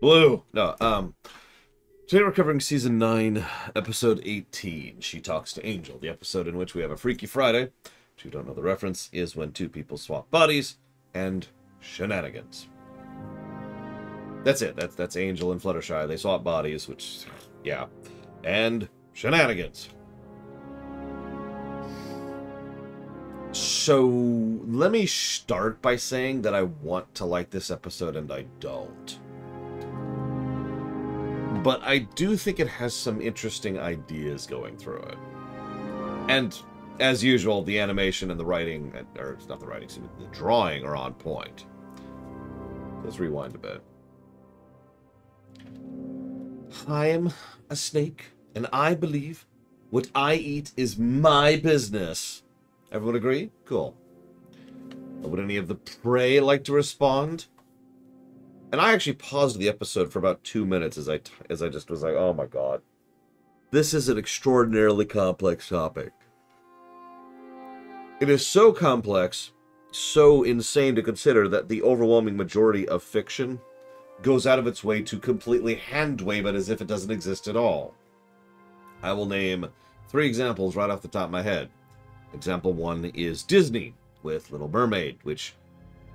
Blue. No, today we're covering Season 9, Episode 18. She Talks to Angel, the episode in which we have a Freaky Friday. If you don't know the reference, is when two people swap bodies, and shenanigans. That's it. That's Angel and Fluttershy. They swap bodies, which, yeah. And shenanigans. So, let me start by saying that I want to like this episode and I don't. But I do think it has some interesting ideas going through it. And, as usual, the animation and the writing, or it's not the writing, the drawing are on point. Let's rewind a bit. I'm a snake, and I believe what I eat is my business. Everyone agree? Cool. Would any of the prey like to respond? And I actually paused the episode for about 2 minutes as I just was like, oh my god. This is an extraordinarily complex topic. It is so complex, so insane to consider that the overwhelming majority of fiction goes out of its way to completely hand-wave it as if it doesn't exist at all. I will name 3 examples right off the top of my head. Example 1 is Disney with Little Mermaid, which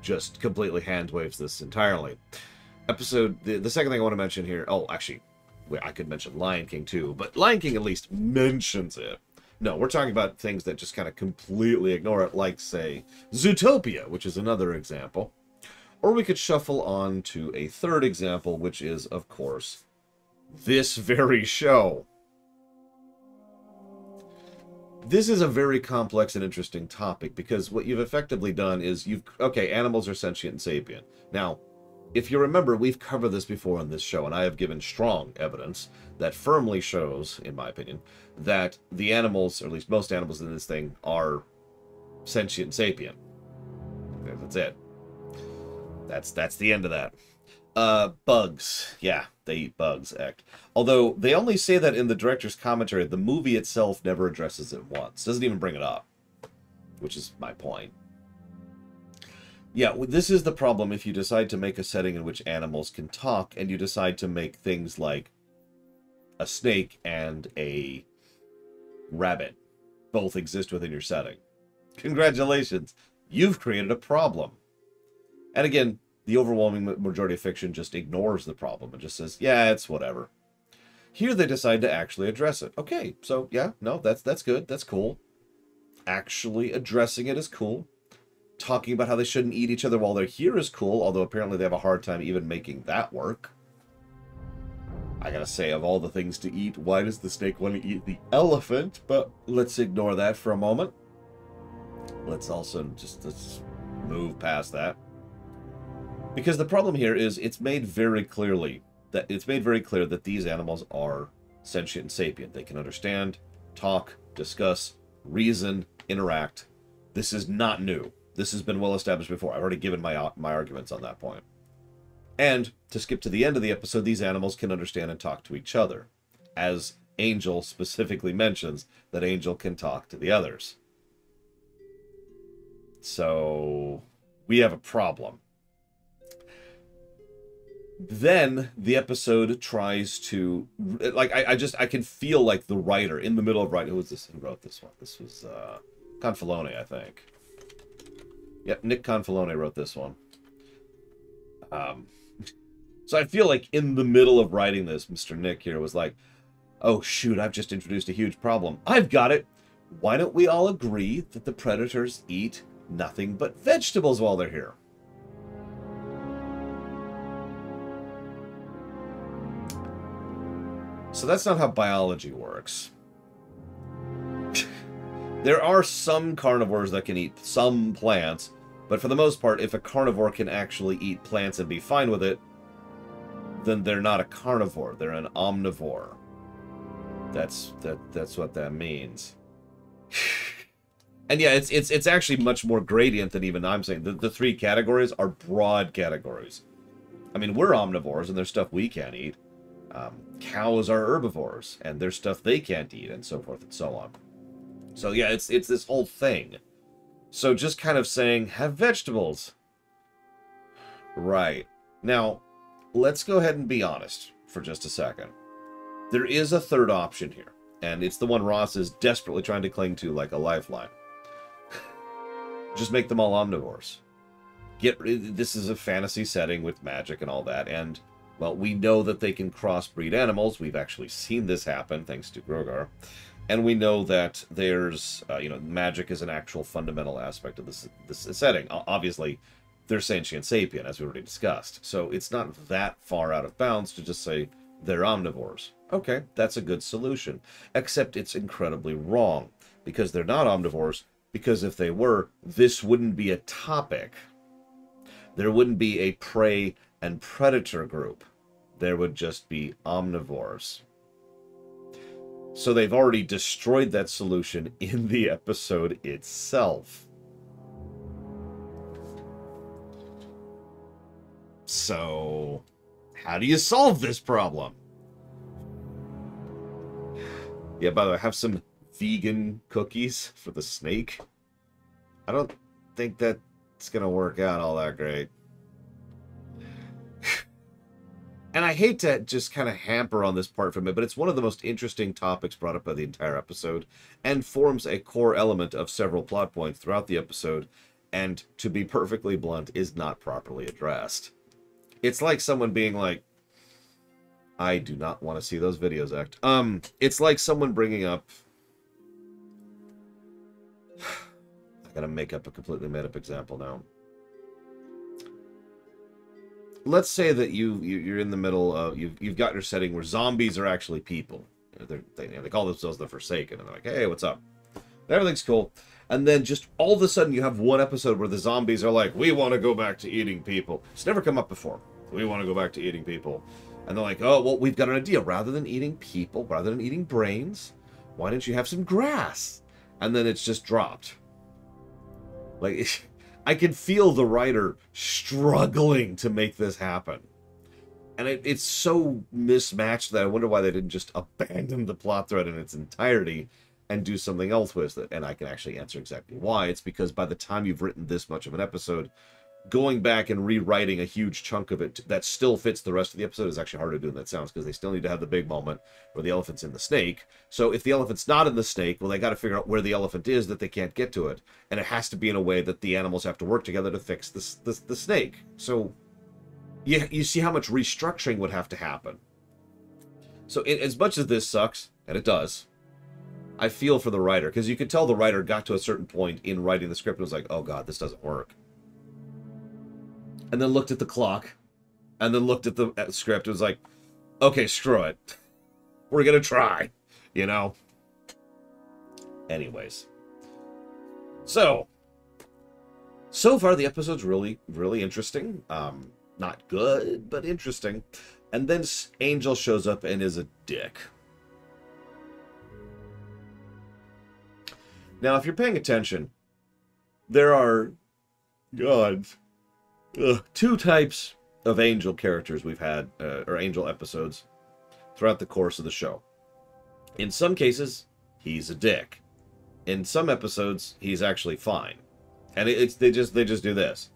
just completely hand-waves this entirely. The second thing I want to mention here... Oh, actually, I could mention Lion King too, but Lion King at least mentions it. No, we're talking about things that just kind of completely ignore it, like, say, Zootopia, which is another example. Or we could shuffle on to a third example, which is, of course, this very show. This is a very complex and interesting topic, because what you've effectively done is okay, animals are sentient and sapient. Now, if you remember, we've covered this before on this show, and I have given strong evidence that firmly shows, in my opinion, that the animals, or at least most animals in this thing, are sentient and sapient. That's it. That's the end of that. Bugs. Yeah, they eat bugs, act. Although, they only say that in the director's commentary. The movie itself never addresses it once. Doesn't even bring it up. Which is my point. Yeah, this is the problem if you decide to make a setting in which animals can talk, and you decide to make things like a snake and a rabbit both exist within your setting. Congratulations! You've created a problem. And again, the overwhelming majority of fiction just ignores the problem and just says, yeah, it's whatever. Here they decide to actually address it. Okay, so yeah, no, that's good, that's cool. Actually addressing it is cool. Talking about how they shouldn't eat each other while they're here is cool, although apparently they have a hard time even making that work. I gotta say, of all the things to eat, why does the snake want to eat the elephant? But let's ignore that for a moment. Let's move past that. Because the problem here is it's made very clear that these animals are sentient and sapient. They can understand, talk, discuss, reason, interact. This is not new. This has been well established before. I've already given my arguments on that point. And, to skip to the end of the episode, these animals can understand and talk to each other. As Angel specifically mentions that Angel can talk to the others. So, we have a problem. Then the episode tries to, like, I can feel like the writer in the middle of writing. Who was this? Who wrote this one? This was Confalone, I think. Yep, Nick Confalone wrote this one. So I feel like in the middle of writing this, Mr. Nick here was like, oh shoot, I've just introduced a huge problem. I've got it. Why don't we all agree that the predators eat nothing but vegetables while they're here? So that's not how biology works. There are some carnivores that can eat some plants, but for the most part, if a carnivore can actually eat plants and be fine with it, then they're not a carnivore, they're an omnivore. That's what that means. And yeah, it's actually much more gradient than even I'm saying. The 3 categories are broad categories. I mean, we're omnivores, and there's stuff we can't eat. Cows are herbivores, and there's stuff they can't eat, and so forth and so on. So yeah, it's this whole thing. So just kind of saying, have vegetables. Right. Now, let's go ahead and be honest for just a second. There is a third option here, and it's the one Ross is desperately trying to cling to like a lifeline. Just make them all omnivores. This is a fantasy setting with magic and all that, and, well, we know that they can crossbreed animals. We've actually seen this happen, thanks to Grogar. And we know that there's, magic is an actual fundamental aspect of this setting. Obviously, they're sentient sapient, as we already discussed. So it's not that far out of bounds to just say they're omnivores. Okay, that's a good solution. Except it's incredibly wrong, because they're not omnivores, because if they were, this wouldn't be a topic. There wouldn't be a prey and predator group. There would just be omnivores. So they've already destroyed that solution in the episode itself. So, how do you solve this problem? Yeah, by the way, have some vegan cookies for the snake. I don't think that's gonna work out all that great. And I hate to just kind of hamper on this part from it, but it's one of the most interesting topics brought up by the entire episode, and forms a core element of several plot points throughout the episode, and, to be perfectly blunt, is not properly addressed. It's like someone being like, I do not want to see those videos act. It's like someone bringing up... I gotta make up a completely made-up example now. Let's say that you're in the middle of... You've got your setting where zombies are actually people. They call themselves the Forsaken, and they're like, hey, what's up? Everything's cool. And then just all of a sudden you have one episode where the zombies are like, we want to go back to eating people. It's never come up before. We want to go back to eating people. And they're like, oh, well, we've got an idea. Rather than eating people, rather than eating brains, why don't you have some grass? And then it's just dropped. Like, I can feel the writer struggling to make this happen. And it's so mismatched that I wonder why they didn't just abandon the plot thread in its entirety and do something else with it. And I can actually answer exactly why. It's because by the time you've written this much of an episode, going back and rewriting a huge chunk of it that still fits the rest of the episode is actually harder to do than that sounds, because they still need to have the big moment where the elephant's in the snake. So if the elephant's not in the snake, well, they got to figure out where the elephant is that they can't get to it. And it has to be in a way that the animals have to work together to fix the snake. So you see how much restructuring would have to happen. So as much as this sucks, and it does, I feel for the writer, because you could tell the writer got to a certain point in writing the script and was like, oh god, this doesn't work. And then looked at the clock, and then looked at the script and was like, okay, screw it. We're gonna try, you know? Anyways. So far the episode's really, really interesting. Not good, but interesting. And then Angel shows up and is a dick. Now, if you're paying attention, there are... God... two types of Angel characters we've had, or Angel episodes, throughout the course of the show. In some cases, he's a dick. In some episodes, he's actually fine. And they just do this.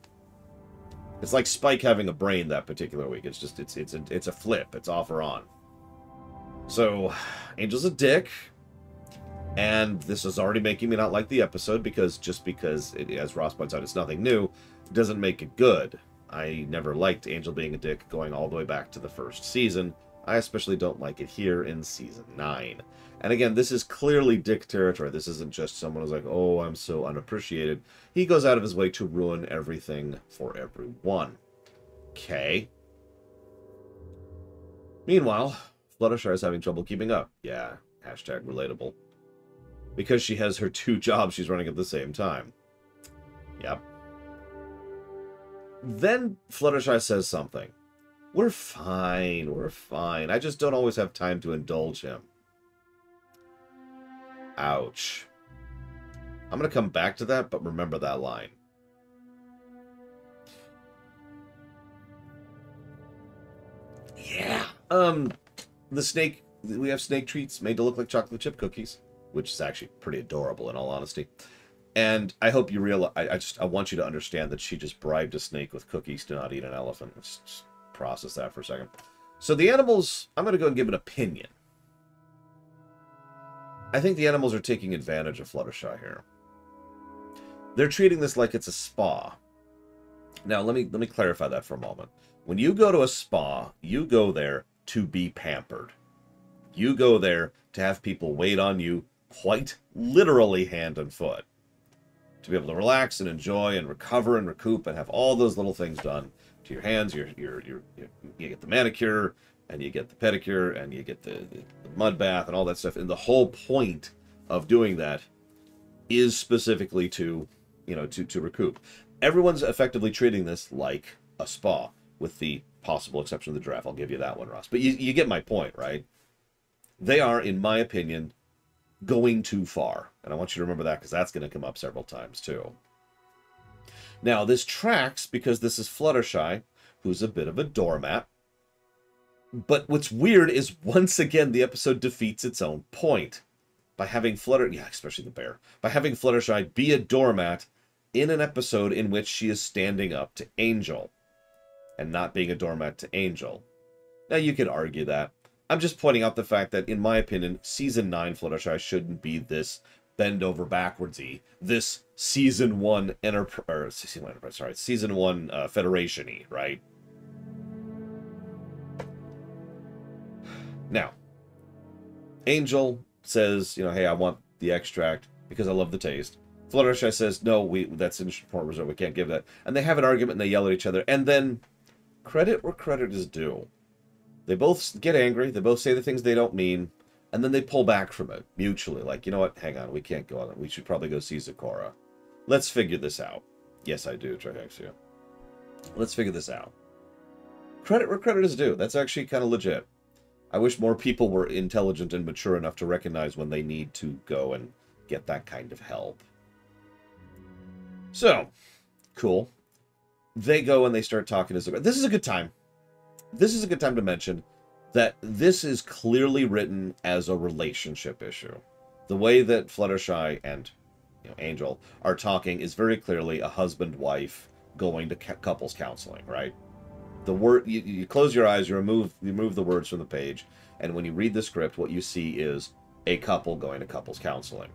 It's like Spike having a brain that particular week. It's just it's a flip. It's off or on. So, Angel's a dick. And this is already making me not like the episode, because as Ross points out, it's nothing new, doesn't make it good. I never liked Angel being a dick going all the way back to the first season. I especially don't like it here in Season 9. And again, this is clearly dick territory. This isn't just someone who's like, oh, I'm so unappreciated. He goes out of his way to ruin everything for everyone. Okay. Meanwhile, Fluttershy is having trouble keeping up. Yeah, hashtag relatable. Because she has her two jobs she's running at the same time. Yep. Then Fluttershy says something. We're fine, we're fine. I just don't always have time to indulge him. Ouch. I'm going to come back to that, but remember that line. Yeah. The snake, we have snake treats made to look like chocolate chip cookies, which is actually pretty adorable in all honesty. And I hope you realize, I want you to understand that she just bribed a snake with cookies to not eat an elephant. It's just process that for a second. So the animals, I'm going to go and give an opinion. I think the animals are taking advantage of Fluttershy here. They're treating this like it's a spa. Now, let me clarify that for a moment. When you go to a spa, you go there to be pampered. You go there to have people wait on you, quite literally hand and foot. To be able to relax and enjoy and recover and recoup and have all those little things done to your hands. You get the manicure, and you get the pedicure, and you get the mud bath and all that stuff. And the whole point of doing that is specifically to, to recoup. Everyone's effectively treating this like a spa, with the possible exception of the giraffe. I'll give you that one, Ross. But you get my point, right? They are, in my opinion, going too far. And I want you to remember that, because that's going to come up several times, too. Now, this tracks because this is Fluttershy, who's a bit of a doormat. But what's weird is, once again, the episode defeats its own point. By having especially the bear. By having Fluttershy be a doormat in an episode in which she is standing up to Angel. And not being a doormat to Angel. Now, you could argue that. I'm just pointing out the fact that, in my opinion, Season 9 Fluttershy shouldn't be this bend over backwards-y, this Season 1 Season 1 Federation-y, right? Now, Angel says, hey, I want the extract because I love the taste. Fluttershy says, no, that's in Port Reserve, we can't give that. And they have an argument and they yell at each other, and then credit where credit is due. They both get angry, they both say the things they don't mean, and then they pull back from it, mutually. Like, you know what, hang on, we can't go on it. We should probably go see Zecora. Let's figure this out. Yes, I do, Trihexia. Let's figure this out. Credit where credit is due. That's actually kind of legit. I wish more people were intelligent and mature enough to recognize when they need to go and get that kind of help. So, cool. They go and they start talking to Zecora. This is a good time. This is a good time to mention that this is clearly written as a relationship issue. The way that Fluttershy and Angel are talking is very clearly a husband-wife going to couples counseling, right? The word you close your eyes, you remove the words from the page, and when you read the script, what you see is a couple going to couples counseling.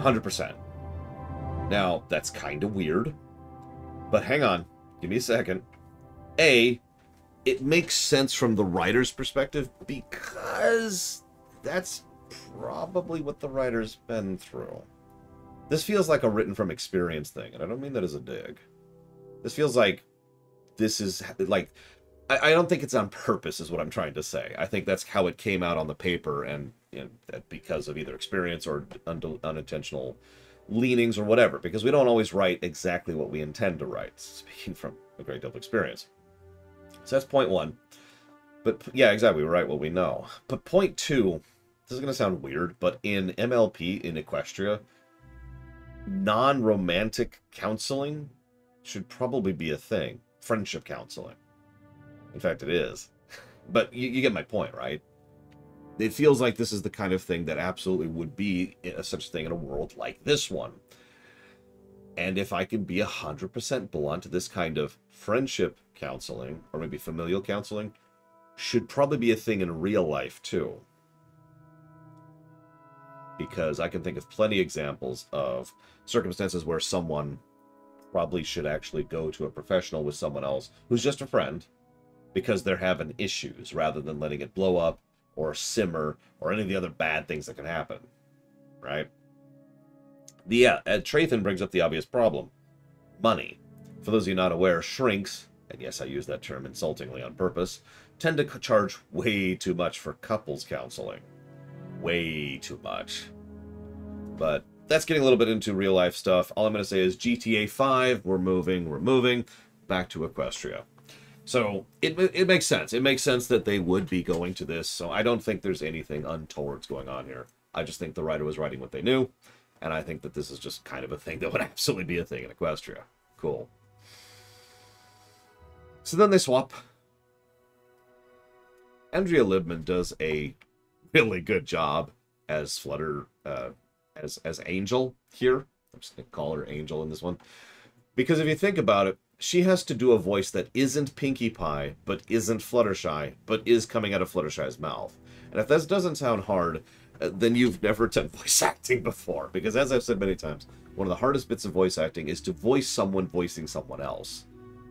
100%. Now, that's kind of weird, but hang on, give me a second. It makes sense from the writer's perspective because that's probably what the writer's been through. This feels like a written from experience thing, and I don't mean that as a dig. This feels like this is like, I don't think it's on purpose is what I'm trying to say. I think that's how it came out on the paper, and that because of either experience or unintentional leanings or whatever, because we don't always write exactly what we intend to write, speaking from a great deal of experience. So that's point one. But yeah, exactly, we write what we know. But point two, this is going to sound weird, but in MLP, in Equestria, non-romantic counseling should probably be a thing. Friendship counseling. In fact, it is. But you get my point, right? It feels like this is the kind of thing that absolutely would be such a thing in a world like this one. And if I can be 100% blunt, this kind of friendship counseling, or maybe familial counseling, should probably be a thing in real life, too. Because I can think of plenty of examples of circumstances where someone probably should actually go to a professional with someone else who's just a friend because they're having issues, rather than letting it blow up or simmer or any of the other bad things that can happen, right? Yeah, Trathan brings up the obvious problem. Money. For those of you not aware, shrinks, and yes, I use that term insultingly on purpose, tend to charge way too much for couples counseling. Way too much. But that's getting a little bit into real life stuff. All I'm going to say is GTA 5, we're moving back to Equestria. So it makes sense. It makes sense that they would be going to this. So I don't think there's anything untowards going on here. I just think the writer was writing what they knew. And I think that this is just kind of a thing that would absolutely be a thing in Equestria. Cool. So then they swap. Andrea Libman does a really good job as as Angel here. I'm just going to call her Angel in this one. Because if you think about it, she has to do a voice that isn't Pinkie Pie, but isn't Fluttershy, but is coming out of Fluttershy's mouth. And if that doesn't sound hard, then you've never done voice acting before. Because as I've said many times, one of the hardest bits of voice acting is to voice someone voicing someone else.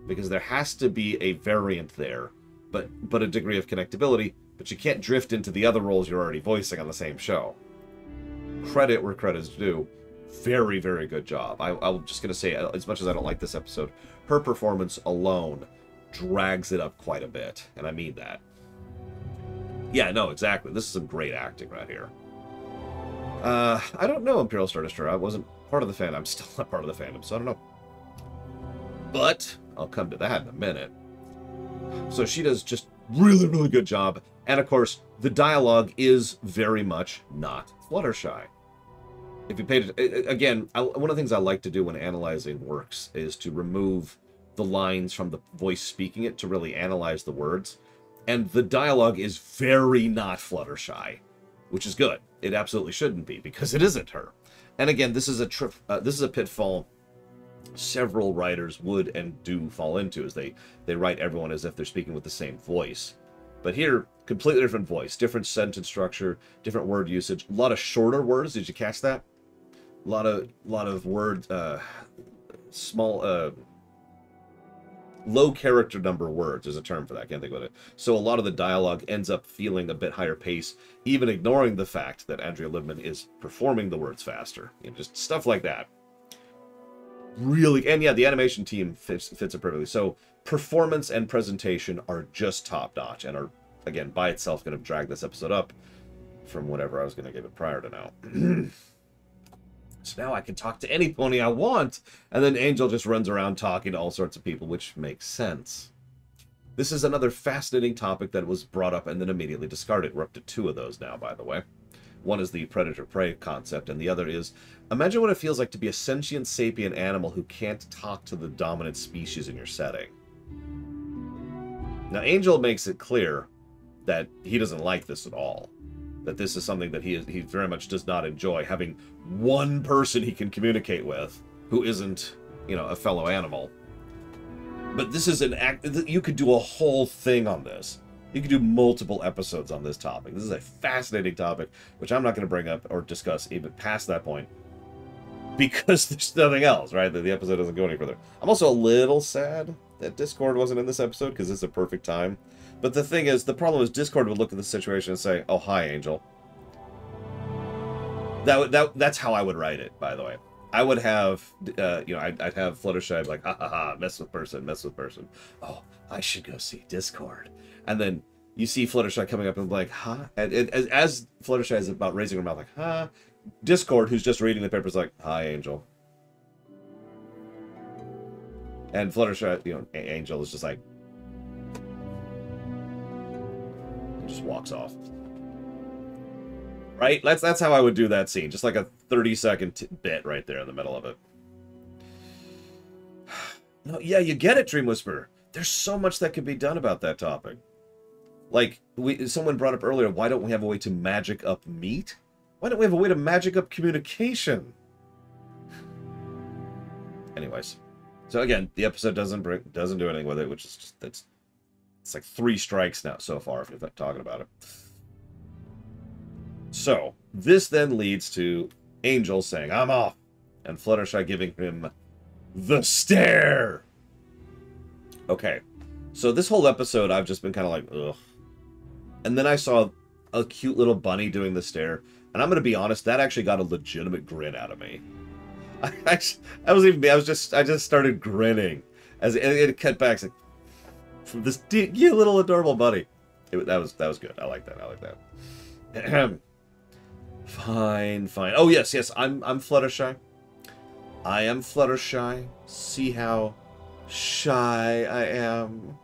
Because there has to be a variant there, but a degree of connectability, but you can't drift into the other roles you're already voicing on the same show. Credit where credit's due. Very, very good job. I'm just going to say, as much as I don't like this episode, her performance alone drags it up quite a bit. And I mean that. Yeah, no, exactly. This is some great acting right here. I don't know Imperial Star Destroyer. I wasn't part of the fandom. I'm still not part of the fandom, so I don't know. But I'll come to that in a minute. So she does just really, really good job. And of course, the dialogue is very much not Fluttershy. If you paid it, again, one of the things I like to do when analyzing works is to remove the lines from the voice speaking it to really analyze the words. And the dialogue is very not Fluttershy, which is good. It absolutely shouldn't be, because it isn't her. And again, this is a pitfall several writers would and do fall into, is they write everyone as if they're speaking with the same voice. But here, completely different voice, different sentence structure, different word usage, a lot of shorter words. Did you catch that? A lot of words, low character number words is a term for that. I can't think of it. So a lot of the dialogue ends up feeling a bit higher pace, even ignoring the fact that Andrea Libman is performing the words faster. You know, just stuff like that. Really, and yeah, the animation team fits it perfectly. So performance and presentation are just top notch, and are, again, by itself going to drag this episode up from whatever I was going to give it prior to now. So now I can talk to any pony I want, and then Angel just runs around talking to all sorts of people, which makes sense. This is another fascinating topic that was brought up and then immediately discarded. We're up to 2 of those now, by the way. One is the predator-prey concept, and the other is, imagine what it feels like to be a sentient sapient animal who can't talk to the dominant species in your setting. Now, Angel makes it clear that he doesn't like this at all. That this is something that he very much does not enjoy, having one person he can communicate with who isn't, you know, a fellow animal. But this is an act, you could do a whole thing on this. You could do multiple episodes on this topic. This is a fascinating topic, which I'm not going to bring up or discuss even past that point, because there's nothing else, right? The episode doesn't go any further. I'm also a little sad that Discord wasn't in this episode, because it's a perfect time. But the thing is, the problem is Discord would look at the situation and say, "Oh, hi, Angel." That's how I would write it, by the way. I would have, you know, I'd have Fluttershy like, "Ha ha ha, mess with person, mess with person. Oh, I should go see Discord." And then you see Fluttershy coming up and like, "Huh?" And as Fluttershy is about raising her mouth like, "Huh?" Discord, who's just reading the paper, is like, "Hi, Angel." And Fluttershy, you know, Angel is just like, just walks off. Right? That's how I would do that scene. Just like a 30-second bit right there in the middle of it. No, yeah, you get it, Dream Whisperer. There's so much that could be done about that topic. Like, someone brought up earlier, why don't we have a way to magic up meat? Why don't we have a way to magic up communication? Anyways. So again, the episode doesn't do anything with it, which is just, it's like 3 strikes now so far if you're talking about it. So, this then leads to Angel saying, "I'm off," and Fluttershy giving him the stare. Okay, so this whole episode I've just been kind of like, ugh. And then I saw a cute little bunny doing the stare, and I'm going to be honest, that actually got a legitimate grin out of me. I just started grinning as it cut back. Like, from this little adorable bunny. That was good. I like that. Fine. Oh yes. I'm Fluttershy. I am Fluttershy. See how shy I am.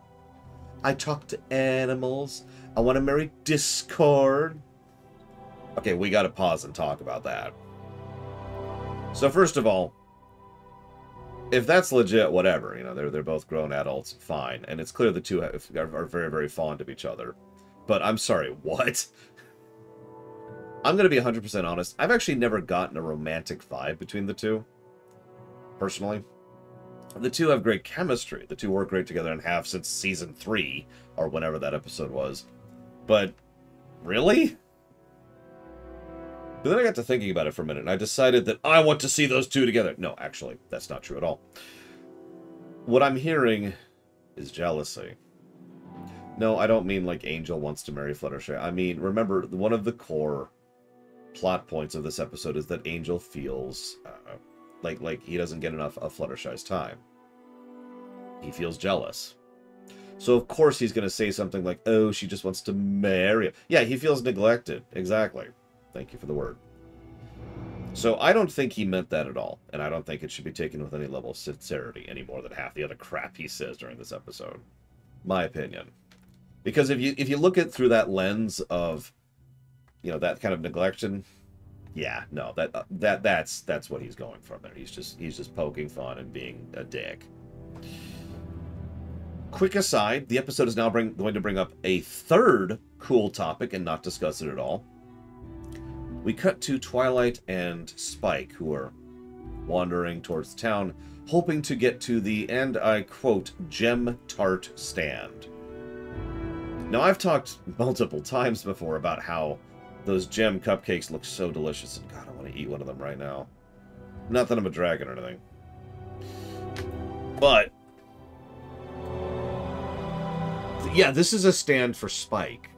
I talk to animals. I want to marry Discord. Okay, we got to pause and talk about that. So first of all, if that's legit, whatever, you know, they're both grown adults, fine. And it's clear the two are very, very fond of each other. But I'm sorry, what? I'm going to be 100% honest. I've actually never gotten a romantic vibe between the two, personally. The two have great chemistry. The two work great together and have since season 3, or whenever that episode was. But, really? But then I got to thinking about it for a minute, and I decided that I want to see those two together. No, actually, that's not true at all. What I'm hearing is jealousy. No, I don't mean like Angel wants to marry Fluttershy. I mean, remember, one of the core plot points of this episode is that Angel feels like he doesn't get enough of Fluttershy's time. He feels jealous. So of course he's going to say something like, oh, she just wants to marry him. Yeah, he feels neglected. Exactly. Thank you for the word. So I don't think he meant that at all, and I don't think it should be taken with any level of sincerity any more than half the other crap he says during this episode. My opinion. Because if you look at through that lens of, you know, that kind of neglection, yeah, no, that's what he's going from there. He's just poking fun and being a dick. Quick aside, the episode is now going to bring up a third cool topic and not discuss it at all. We cut to Twilight and Spike, who are wandering towards town, hoping to get to the, and I quote, gem tart stand. Now, I've talked multiple times before about how those gem cupcakes look so delicious, and God, I want to eat one of them right now. Not that I'm a dragon or anything. But, yeah, this is a stand for Spike.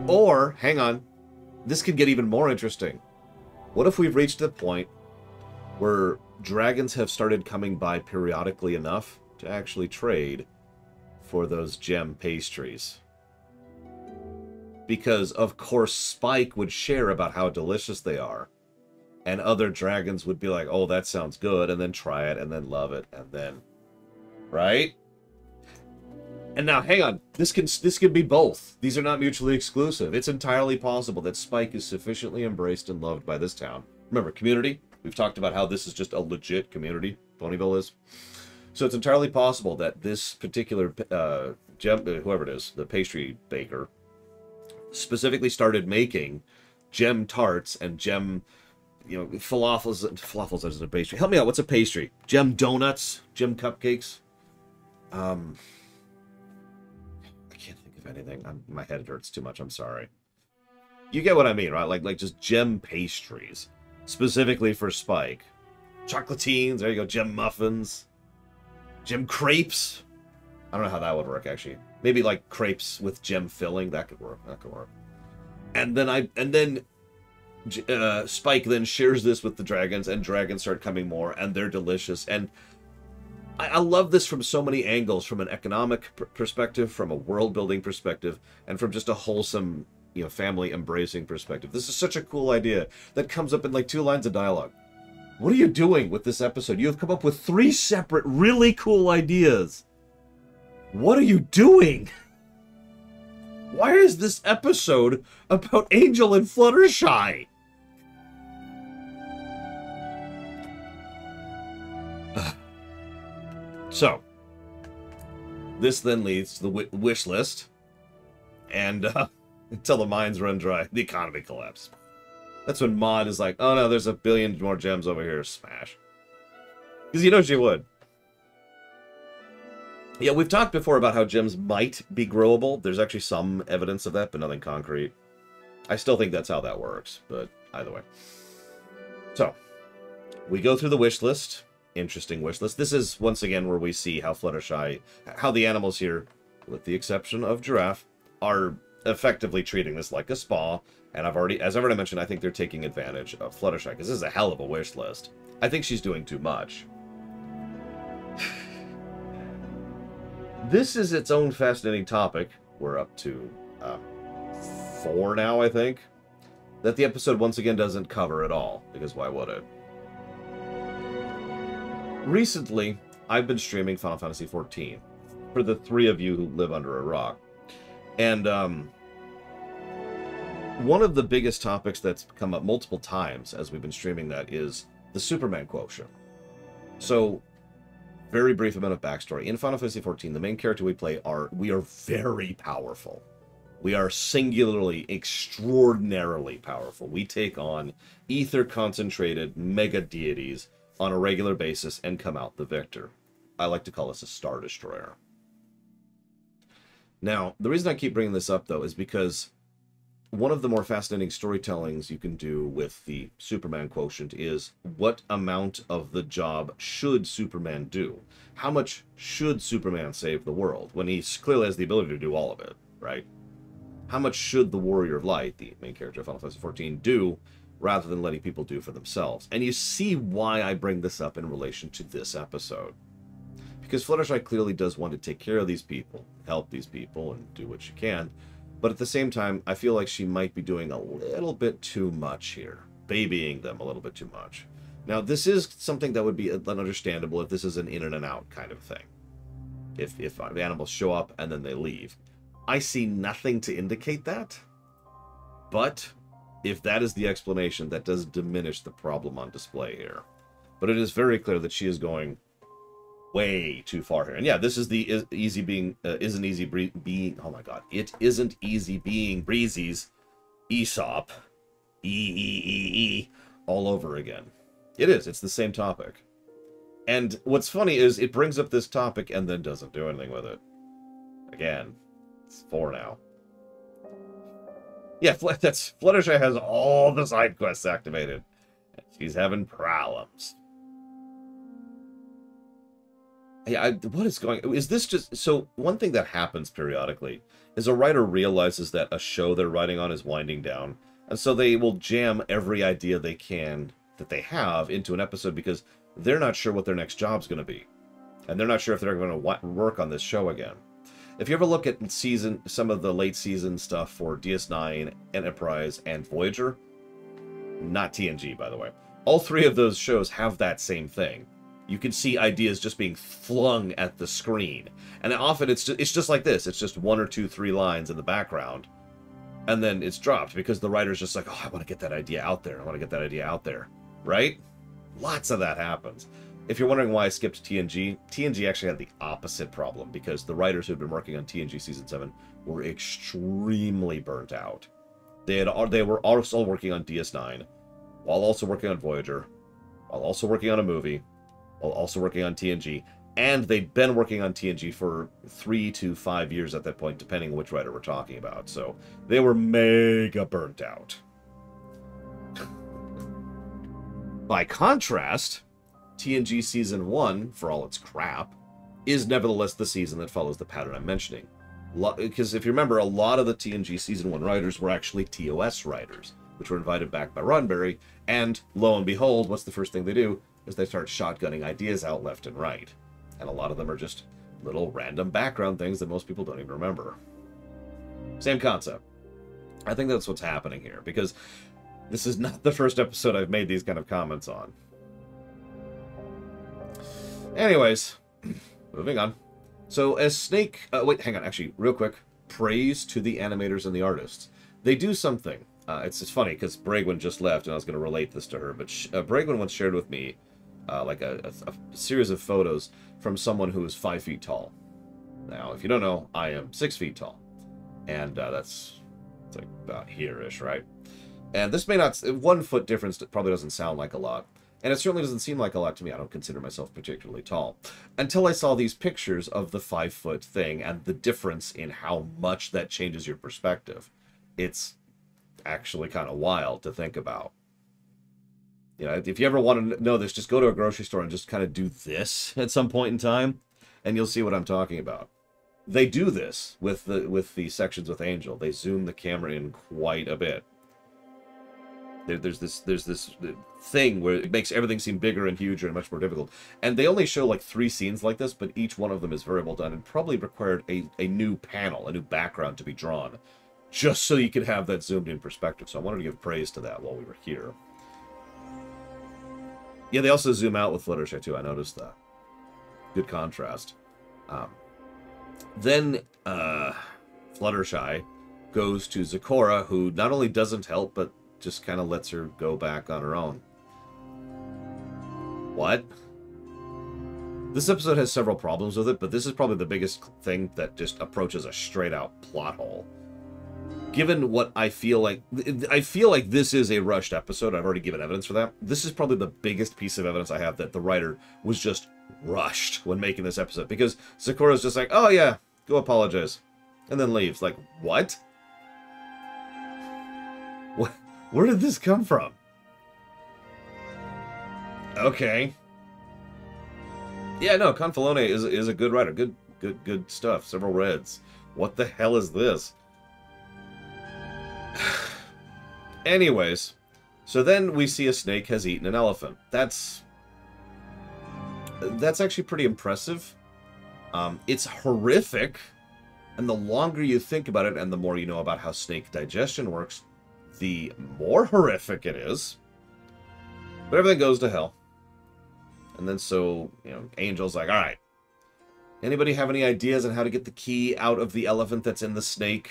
Or, hang on, this could get even more interesting. What if we've reached the point where dragons have started coming by periodically enough to actually trade for those gem pastries? Because, of course, Spike would share about how delicious they are. And other dragons would be like, oh, that sounds good, and then try it, and then love it, and then... Right? And now, hang on, this can be both. These are not mutually exclusive. It's entirely possible that Spike is sufficiently embraced and loved by this town. Remember, community? We've talked about how this is just a legit community, Ponyville is. So it's entirely possible that this particular gem, whoever it is, the pastry baker, specifically started making gem tarts and gem, you know, falafels as a pastry. Help me out, what's a pastry? Gem donuts? Gem cupcakes? Anything. My head hurts too much. I'm sorry. You get what I mean, right? Like just gem pastries, specifically for Spike. Chocolatines. There you go. Gem muffins. Gem crepes. I don't know how that would work actually. Maybe like crepes with gem filling. That could work. That could work. And then Spike then shares this with the dragons, and dragons start coming more, and they're delicious. And I love this from so many angles, from an economic perspective, from a world-building perspective, and from just a wholesome, you know, family-embracing perspective. This is such a cool idea that comes up in like 2 lines of dialogue. What are you doing with this episode? You have come up with 3 separate, really cool ideas. What are you doing? Why is this episode about Angel and Fluttershy? So, this then leads to the wish list, and until the mines run dry, the economy collapses. That's when Maud is like, oh no, there's a billion more gems over here, smash. Because you know she would. Yeah, we've talked before about how gems might be growable. There's actually some evidence of that, but nothing concrete. I still think that's how that works, but either way. So, we go through the wish list. Interesting wish list. This is, once again, where we see how Fluttershy, how the animals here, with the exception of Giraffe, are effectively treating this like a spa. And as I've already mentioned, I think they're taking advantage of Fluttershy, because this is a hell of a wish list. I think she's doing too much. This is its own fascinating topic. We're up to 4 now, I think, that the episode once again doesn't cover at all, because why would it? Recently, I've been streaming Final Fantasy XIV, for the 3 of you who live under a rock. And one of the biggest topics that's come up multiple times as we've been streaming that is the Superman quotient. So, very brief amount of backstory. In Final Fantasy XIV, the main character we play we are very powerful. We are singularly, extraordinarily powerful. We take on ether-concentrated mega deities on a regular basis and come out the victor. I like to call this a Star Destroyer. Now, the reason I keep bringing this up, though, is because one of the more fascinating storytellings you can do with the Superman quotient is what amount of the job should Superman do? How much should Superman save the world when he clearly has the ability to do all of it, right? How much should the Warrior of Light, the main character of Final Fantasy XIV, do rather than letting people do for themselves? And you see why I bring this up in relation to this episode. Because Fluttershy clearly does want to take care of these people, help these people, and do what she can. But at the same time, I feel like she might be doing a little bit too much here. Babying them a little bit too much. Now, this is something that would be understandable if this is an in and out kind of thing. If animals show up and then they leave. I see nothing to indicate that. But if that is the explanation, that does diminish the problem on display here. But it is very clear that she is going way too far here. And yeah, this is the easy being, isn't easy being, oh my god, it isn't easy being Breezy's Aesop, all over again. It is, it's the same topic. And what's funny is it brings up this topic and then doesn't do anything with it. Again, it's 4 now. Yeah, Fluttershy has all the side quests activated. She's having problems. Yeah, what is going... Is this just... So, one thing that happens periodically is a writer realizes that a show they're writing on is winding down. And so they will jam every idea they can that they have into an episode because they're not sure what their next job's going to be. And they're not sure if they're going to work on this show again. If you ever look at some of the late season stuff for DS9, Enterprise, and Voyager, not TNG, by the way, all 3 of those shows have that same thing. You can see ideas just being flung at the screen. And often it's just like this. It's just 1 or 2, 3 lines in the background. And then it's dropped because the writer's just like, oh, I want to get that idea out there. I want to get that idea out there. Right? Lots of that happens. If you're wondering why I skipped TNG, TNG actually had the opposite problem because the writers who'd been working on TNG Season 7 were extremely burnt out. They were also working on DS9, while also working on Voyager, while also working on a movie, while also working on TNG, and they'd been working on TNG for 3 to 5 years at that point, depending on which writer we're talking about. So they were mega burnt out. By contrast, TNG Season 1, for all its crap, is nevertheless the season that follows the pattern I'm mentioning. Because if you remember, a lot of the TNG Season 1 writers were actually TOS writers, which were invited back by Roddenberry, and lo and behold, what's the first thing they do? Is they start shotgunning ideas out left and right. And a lot of them are just little random background things that most people don't even remember. Same concept. I think that's what's happening here, because this is not the first episode I've made these kind of comments on. Anyways, moving on. So as Snake... wait, hang on, actually, real quick. Praise to the animators and the artists. They do something. It's funny, because Bragwin just left, and I was going to relate this to her, but Bragwin once shared with me like a series of photos from someone who is 5 feet tall. Now, if you don't know, I am 6 feet tall. And it's like about here-ish, right? And this may not... 1 foot difference probably doesn't sound like a lot. And it certainly doesn't seem like a lot to me. I don't consider myself particularly tall. Until I saw these pictures of the 5-foot thing and the difference in how much that changes your perspective. It's actually kind of wild to think about. You know, if you ever want to know this, just go to a grocery store and just kind of do this at some point in time, and you'll see what I'm talking about. They do this with the sections with Angel. They zoom the camera in quite a bit. There's this thing where it makes everything seem bigger and huger and much more difficult. And they only show like 3 scenes like this, but each one of them is very well done and probably required a new panel, a new background to be drawn, just so you could have that zoomed in perspective. So I wanted to give praise to that while we were here. Yeah, they also zoom out with Fluttershy too. I noticed that. Good contrast. Then Fluttershy goes to Zecora, who not only doesn't help, but just kind of lets her go back on her own. What? This episode has several problems with it, but this is probably the biggest thing that just approaches a straight-out plot hole. given what I feel like this is a rushed episode. I've already given evidence for that. This is probably the biggest piece of evidence I have that the writer was just rushed when making this episode, because Sakura's just like, oh yeah, go apologize, and then leaves. Like, what? Where did this come from? Okay. Yeah, no, Confalone is a good writer. Good stuff. Several reds. What the hell is this? Anyways, so then we see a snake has eaten an elephant. That's actually pretty impressive. It's horrific, and the longer you think about it and the more you know about how snake digestion works, the more horrific it is. But everything goes to hell. And then so, you know, Angel's like, alright, anybody have any ideas on how to get the key out of the elephant that's in the snake?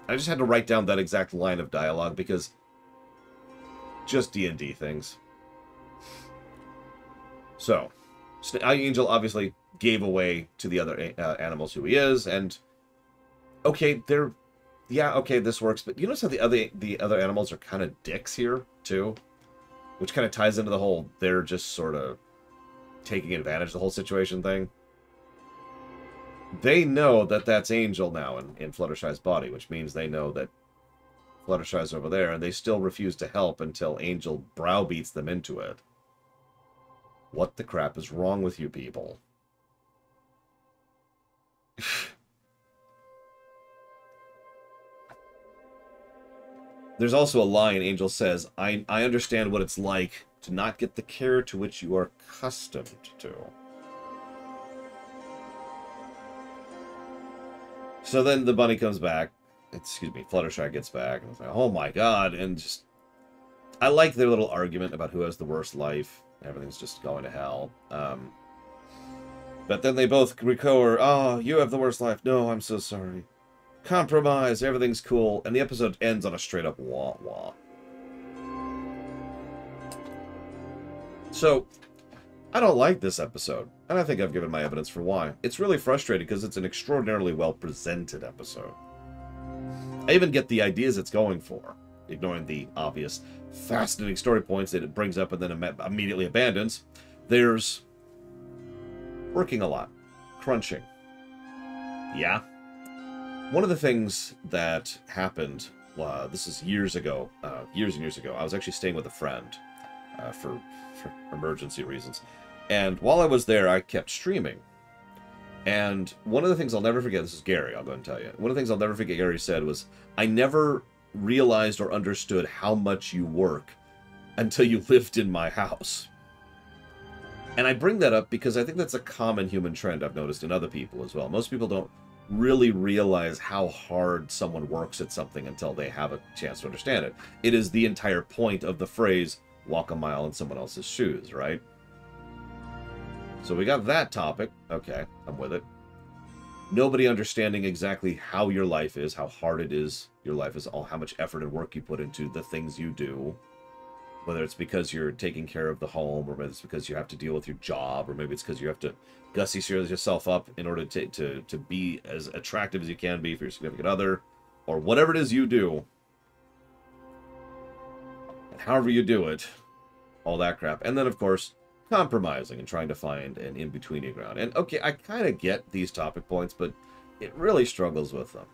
I just had to write down that exact line of dialogue because just D&D things. So, Angel obviously gave away to the other animals who he is, and okay, okay, this works, but you notice how the other animals are kind of dicks here too, which kind of ties into the whole they're just sort of taking advantage of the whole situation thing. They know that that's Angel now in Fluttershy's body, which means they know that Fluttershy's over there, and they still refuse to help until Angel browbeats them into it. What the crap is wrong with you people? There's also a line Angel says, I understand what it's like to not get the care to which you are accustomed to. So then the bunny comes back. Excuse me, Fluttershy gets back. And it's like, oh my god. And just... I like their little argument about who has the worst life. Everything's just going to hell. But then they both recover. Oh, you have the worst life. No, I'm so sorry. Compromise. Everything's cool. And the episode ends on a straight up wah-wah. So, I don't like this episode. And I think I've given my evidence for why. It's really frustrating because it's an extraordinarily well-presented episode. I even get the ideas it's going for, ignoring the obvious fascinating story points that it brings up and then immediately abandons. There's working a lot. Crunching. Yeah. One of the things that happened, this is years ago, years and years ago, I was actually staying with a friend for emergency reasons. And while I was there, I kept streaming. And one of the things I'll never forget, this is Gary, I'll go and tell you. One of the things I'll never forget Gary said was, I never realized or understood how much you work until you lived in my house. And I bring that up because I think that's a common human trend I've noticed in other people as well. Most people don't really realize how hard someone works at something until they have a chance to understand it. It is the entire point of the phrase, walk a mile in someone else's shoes, right? So we got that topic. Okay, I'm with it. Nobody understanding exactly how your life is, how hard it is, your life is, all how much effort and work you put into the things you do. Whether it's because you're taking care of the home, or maybe it's because you have to deal with your job, or maybe it's because you have to gussy yourself up in order to be as attractive as you can be for your significant other, or whatever it is you do. And however you do it, all that crap. And then, of course, compromising and trying to find an in-between ground. And, okay, I kind of get these topic points, but it really struggles with them.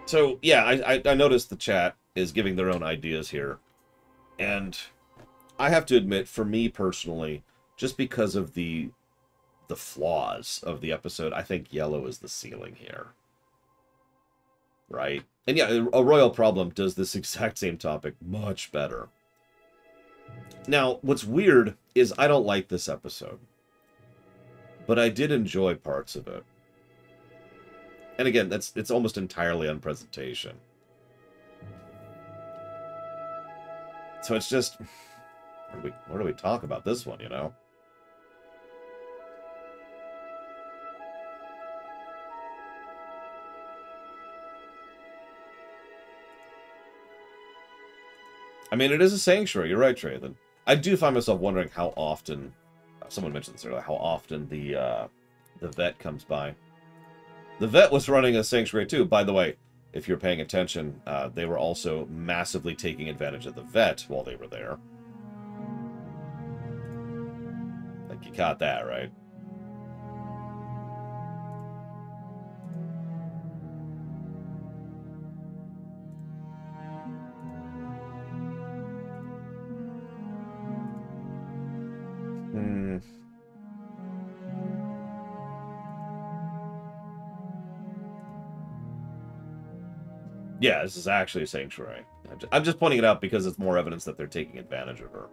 So, yeah, I noticed the chat is giving their own ideas here. And I have to admit, for me personally, just because of the flaws of the episode, I think yellow is the ceiling here. Right? And yeah, A Royal Problem does this exact same topic much better. Now, what's weird is I don't like this episode. But I did enjoy parts of it. And again, it's almost entirely on presentation. So it's just, where do we talk about this one, you know? I mean, it is a sanctuary. You're right, Trey. Then I do find myself wondering how often, someone mentioned this earlier, how often the vet comes by. The vet was running a sanctuary too. By the way, if you're paying attention, they were also massively taking advantage of the vet while they were there. Like, you caught that, right? Yeah, this is actually a sanctuary. I'm just pointing it out because it's more evidence that they're taking advantage of her.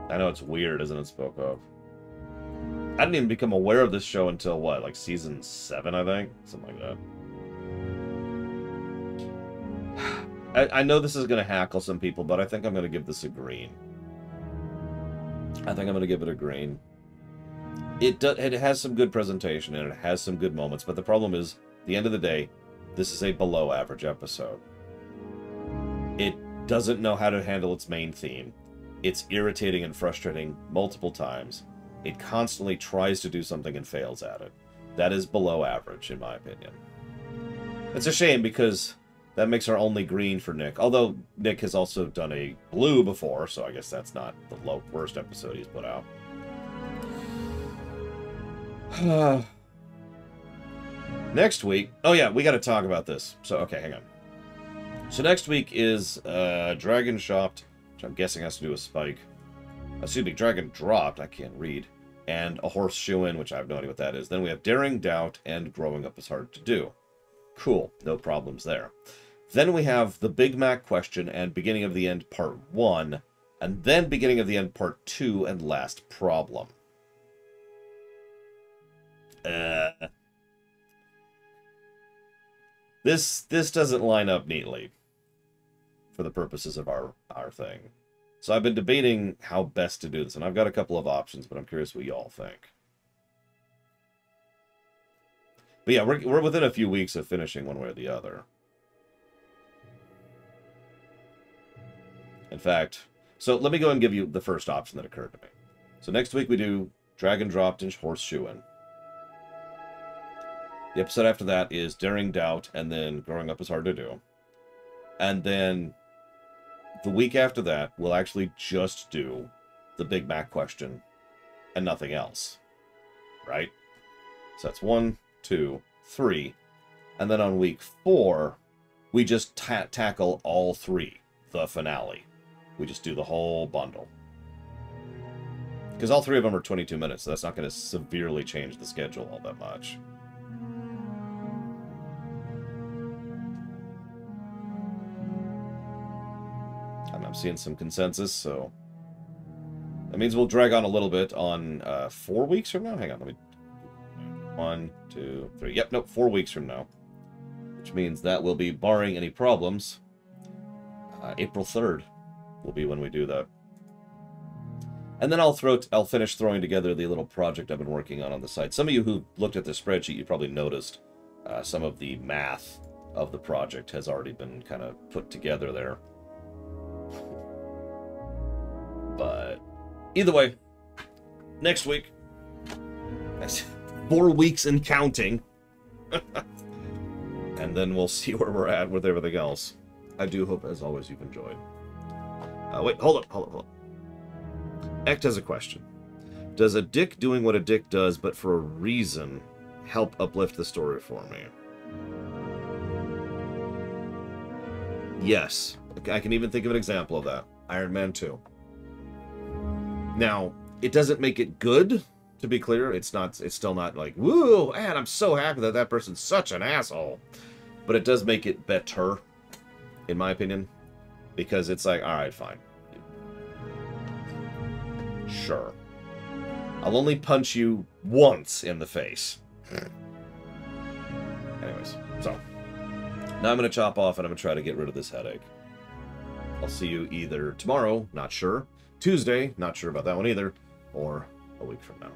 I know it's weird, isn't it, spoke of? I didn't even become aware of this show until, what, like season 7, I think? Something like that. I know this is going to hackle some people, but I think I'm going to give this a green. I think I'm going to give it a green. It has some good presentation, and it has some good moments, but the problem is, at the end of the day, this is a below-average episode. It doesn't know how to handle its main theme. It's irritating and frustrating multiple times. It constantly tries to do something and fails at it. That is below average, in my opinion. It's a shame because that makes our only green for Nick. Although Nick has also done a blue before, so I guess that's not the worst episode he's put out. Next week... Oh yeah, we got to talk about this. So, okay, hang on. So next week is Dragon Shopped, which I'm guessing has to do with Spike. Excuse me, Dragon Dropped, I can't read. And a Horse Shoe-In, which I have no idea what that is. Then we have Daring Doubt and Growing Up is Hard to Do. Cool, no problems there. Then we have the Big Mac question and Beginning of the End Part 1. And then Beginning of the End Part 2 and Last Problem. This doesn't line up neatly for the purposes of our thing. So I've been debating how best to do this, and I've got a couple of options, but I'm curious what y'all think. But yeah, we're within a few weeks of finishing one way or the other. In fact, so let me go and give you the first option that occurred to me. So next week we do Dragon Dropped and Horse Shoe-In. The episode after that is Daring Doubt, and then Growing Up is Hard to Do. And then the week after that, we'll actually just do the Big Mac question and nothing else. Right? So that's 1, 2, 3. And then on week 4, we just tackle all 3. The finale. We just do the whole bundle. Because all 3 of them are 22 minutes, so that's not going to severely change the schedule all that much. I'm seeing some consensus, so that means we'll drag on a little bit on 4 weeks from now. Hang on, let me... 1, 2, 3. Yep, nope, 4 weeks from now. Which means that will be, barring any problems, April 3rd will be when we do that. And then I'll finish throwing together the little project I've been working on the site. Some of you who looked at the spreadsheet, you probably noticed some of the math of the project has already been kind of put together there. But either way, next week, 4 weeks and counting, and then we'll see where we're at with everything else. I do hope, as always, you've enjoyed. Wait, hold up. Ect has a question. Does a dick doing what a dick does, but for a reason, help uplift the story for me? Yes. I can even think of an example of that. Iron Man 2. Now, it doesn't make it good, to be clear. It's still not like, woo, man, I'm so happy that that person's such an asshole. But it does make it better, in my opinion. Because it's like, alright, fine. Sure. I'll only punch you once in the face. Anyways, so. Now I'm going to chop off and I'm going to try to get rid of this headache. I'll see you either tomorrow, not sure. Tuesday, not sure about that one either. Or a week from now.